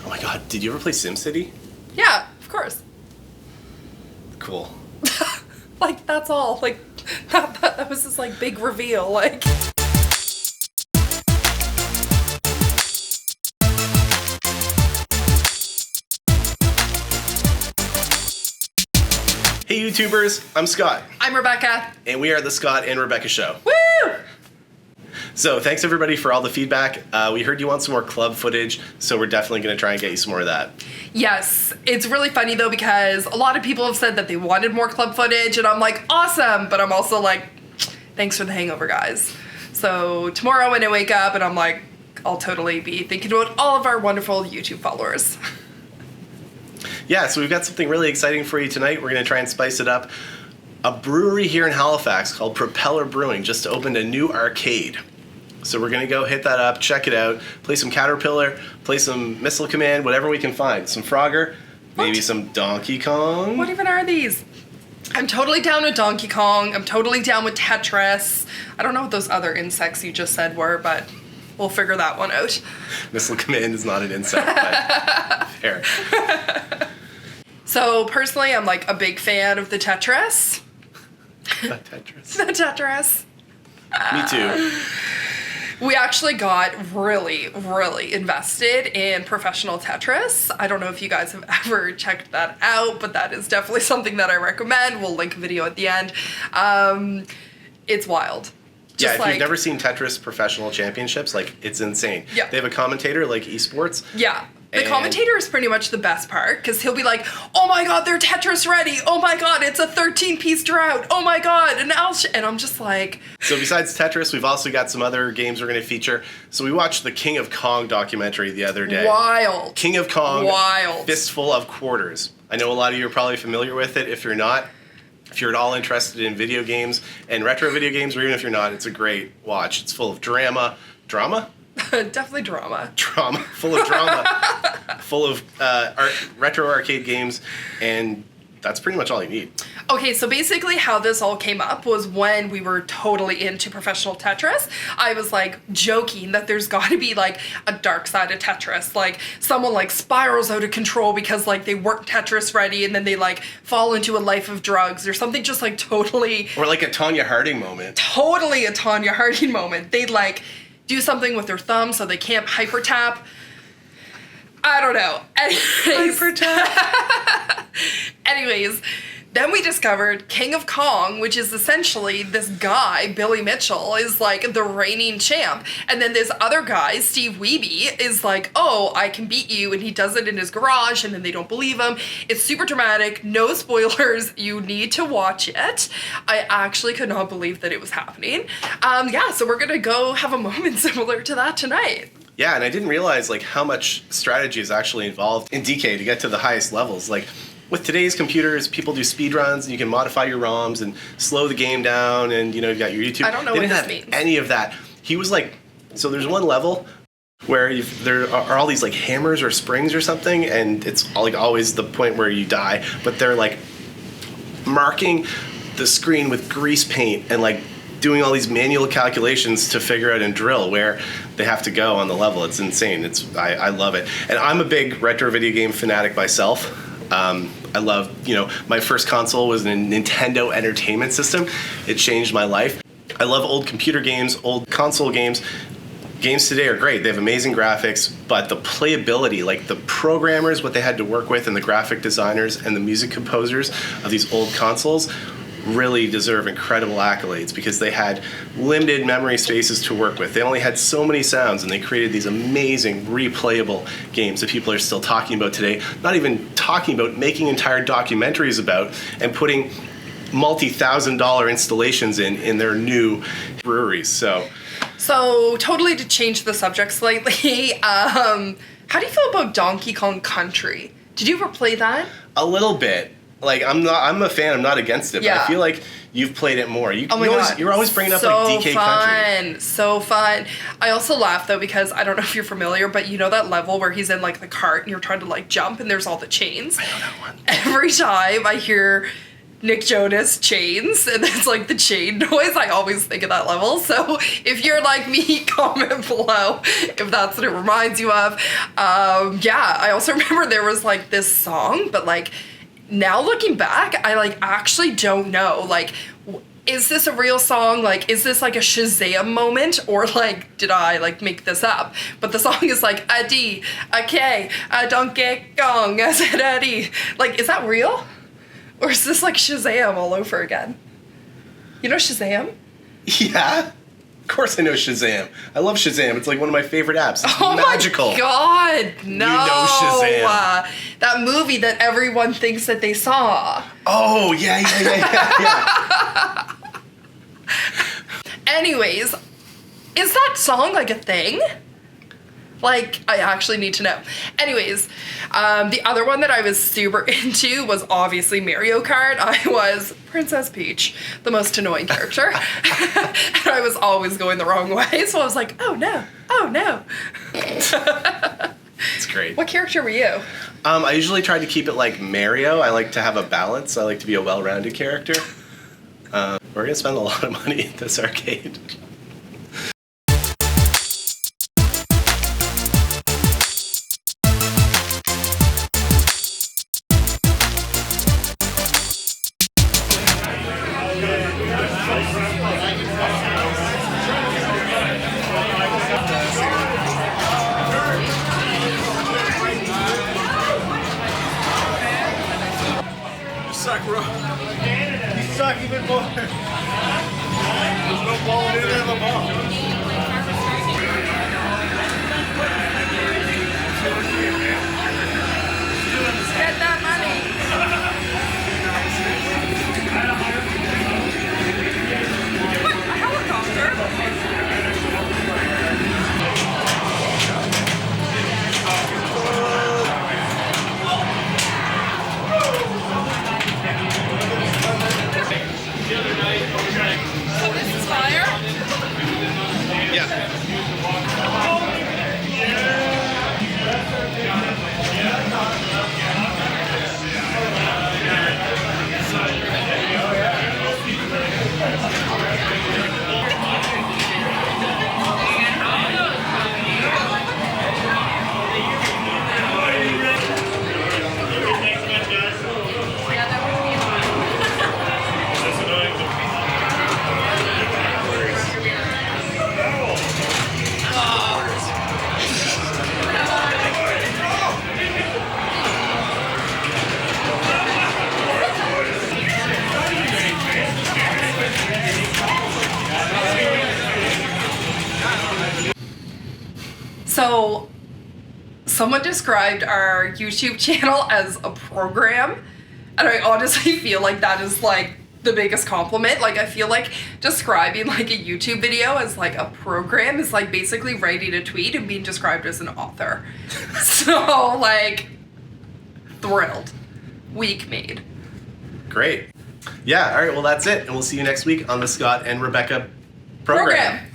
Oh my god, did you ever play SimCity? Yeah, of course. Cool. Like, that's all. Like, that was this, like, big reveal. Like... Hey YouTubers, I'm Scott. I'm Rebecca. And we are the Scott and Rebecca Show. Woo! So thanks everybody for all the feedback. We heard you want some more club footage, so we're definitely going to try and get you some more of that. Yes, it's really funny though because a lot of people have said that they wanted more club footage and I'm like, awesome, but I'm also like, thanks for the hangover, guys. So tomorrow when I wake up and I'm like, I'll totally be thinking about all of our wonderful YouTube followers. Yeah, so we've got something really exciting for you tonight. We're going to try and spice it up. A brewery here in Halifax called Propeller Brewing just opened a new arcade. So we're going to go hit that up, check it out, play some Caterpillar, play some Missile Command, whatever we can find. Some Frogger, maybe some Donkey Kong. What even are these? I'm totally down with Donkey Kong. I'm totally down with Tetris. I don't know what those other insects you just said were, but we'll figure that one out. Missile Command is not an insect, but fair. So personally, I'm like a big fan of the Tetris. The Tetris. The Tetris. Me too. We actually got really, really invested in professional Tetris. I don't know if you guys have ever checked that out, but that is definitely something that I recommend. We'll link a video at the end. It's wild. Yeah, if you've never seen Tetris Professional Championships, like, it's insane. Yeah. They have a commentator like esports. Yeah. The commentator is pretty much the best part because he'll be like, oh my god, they're Tetris ready. Oh my god, it's a 13-piece drought. Oh my god. And I'm just like... So besides Tetris, we've also got some other games we're going to feature. So we watched the King of Kong documentary the other day. Wild. King of Kong. Wild. Fistful of Quarters. I know a lot of you are probably familiar with it. If you're not, if you're at all interested in video games and retro video games, or even if you're not, it's a great watch. It's full of drama. Drama? Definitely drama. Drama. Full of drama. Full of retro arcade games, and that's pretty much all you need. Okay, so basically how this all came up was when we were totally into professional Tetris. I was like joking that there's got to be like a dark side of Tetris. Like someone like spirals out of control because like they weren't Tetris ready and then they like fall into a life of drugs or something just like totally... Or like a Tanya Harding moment. Totally a Tanya Harding moment. They'd like do something with their thumb so they can't hyper tap. I don't know. Anyways, then we discovered King of Kong, which is essentially this guy, Billy Mitchell, is like the reigning champ. And then this other guy, Steve Wiebe, is like, oh, I can beat you. And he does it in his garage, and then they don't believe him. It's super dramatic. No spoilers. You need to watch it. I actually could not believe that it was happening. Yeah, so we're going to go have a moment similar to that tonight. Yeah, and I didn't realize like how much strategy is actually involved in DK to get to the highest levels. Like with today's computers, people do speed runs and you can modify your ROMs and slow the game down, and you know, you've got your YouTube. I don't know what this means. Any of that. He was like, so there's one level where there are all these like hammers or springs or something, and it's like always the point where you die, but they're like marking the screen with grease paint and like doing all these manual calculations to figure out and drill where they have to go on the level. It's insane. I love it. And I'm a big retro video game fanatic myself. I love, you know, my first console was a Nintendo Entertainment System. It changed my life. I love old computer games, old console games. Games today are great. They have amazing graphics, but the playability, like the programmers, what they had to work with, and the graphic designers and the music composers of these old consoles really deserve incredible accolades because they had limited memory spaces to work with. They only had so many sounds, and they created these amazing replayable games that people are still talking about today, not even talking about, making entire documentaries about, and putting multi-$1,000 installations in their new breweries. So totally to change the subject slightly, how do you feel about Donkey Kong Country? Did you ever play that? A little bit. Like, I'm a fan, I'm not against it, yeah. but I feel like you've played it more. Oh my God. You're always bringing up like DK Country. So fun. I also laugh though because I don't know if you're familiar, but you know that level where he's in like the cart and you're trying to like jump and there's all the chains? I know that one. Every time I hear Nick Jonas Chains, and it's like the chain noise. I always think of that level. So if you're like me, comment below if that's what it reminds you of. Yeah, I also remember there was like this song, but like now looking back, I like actually don't know. Like, is this a real song? Like, is this like a Shazam moment? Or like, did I like make this up? But the song is like, a D, a K, a Donkey Kong, I said Eddie. Like, is that real? Or is this like Shazam all over again? You know Shazam? Yeah. Of course I know Shazam. I love Shazam. It's like one of my favorite apps. It's magical. Oh my god, no. You know Shazam. That movie that everyone thinks that they saw. Oh, yeah. Anyways, is that song like a thing? Like, I actually need to know. Anyways, the other one that I was super into was obviously Mario Kart. I was Princess Peach, the most annoying character. And I was always going the wrong way, so I was like, oh no. It's great. What character were you? I usually try to keep it like Mario. I like to have a balance. I like to be a well-rounded character. We're going to spend a lot of money at this arcade. Suck, bro. You suck even more. There's no ball in there, the ball. Get that money. What? A helicopter? So this is fire? Yeah. So, someone described our YouTube channel as a program, and I honestly feel like that is like the biggest compliment. Like, I feel like describing like a YouTube video as like a program is like basically writing a tweet and being described as an author. So, like, thrilled. Week made. Great. Yeah, all right, well, that's it. And we'll see you next week on the Scott and Rebecca program.